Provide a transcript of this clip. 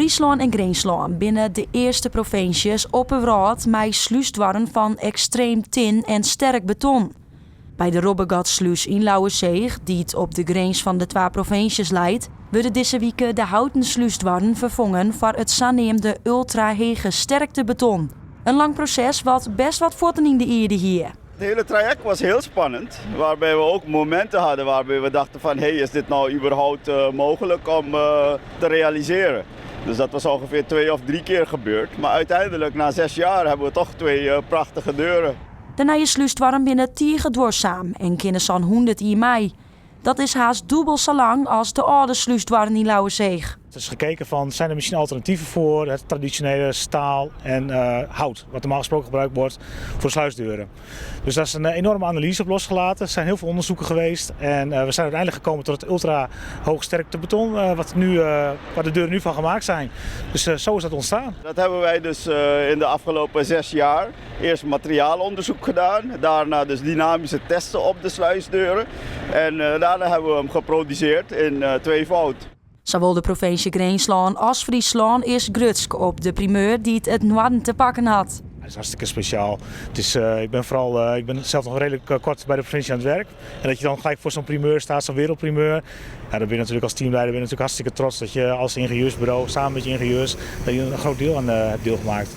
Friesland en Greensland binnen de eerste provincies op een raad met sluisdwarren van extreem tin en sterk beton. Bij de Robbegatsluis in Lauwerszeg, die het op de grens van de twee provincies leidt, worden deze weken de houten sluisdwarren vervangen voor het zogenaamde ultra-hege sterktebeton. Een lang proces wat best wat voeten in de eerde hier. Het hele traject was heel spannend, waarbij we ook momenten hadden waarbij we dachten van hey, is dit nou überhaupt mogelijk om te realiseren. Dus dat was ongeveer 2 of 3 keer gebeurd. Maar uiteindelijk na 6 jaar hebben we toch 2 prachtige deuren. De nieuwe sluisdwarren binnen 10 dwarszaam en kunnen zo'n 100 in mei. Dat is haast dubbel zo lang als de oude sluisdwarren in Lauwerszeg. Er is gekeken van, zijn er misschien alternatieven voor het traditionele staal en hout, wat normaal gesproken gebruikt wordt voor sluisdeuren. Dus daar is een enorme analyse op losgelaten. Er zijn heel veel onderzoeken geweest en we zijn uiteindelijk gekomen tot het ultra hoogsterkte beton, waar de deuren nu van gemaakt zijn. Dus zo is dat ontstaan. Dat hebben wij dus in de afgelopen 6 jaar eerst materiaalonderzoek gedaan, daarna dus dynamische testen op de sluisdeuren en daarna hebben we hem geproduceerd in 2-fout. Zowel de provincie Greensland als Friesland is grutsk op de primeur die het noorden te pakken had. Het is hartstikke speciaal. Ik ben zelf nog redelijk kort bij de provincie aan het werk. En dat je dan gelijk voor zo'n primeur staat, zo'n wereldprimeur. Ja, dan ben je natuurlijk als teamleider hartstikke trots dat je als ingenieursbureau samen met je ingenieurs dat je een groot deel aan hebt deelgemaakt.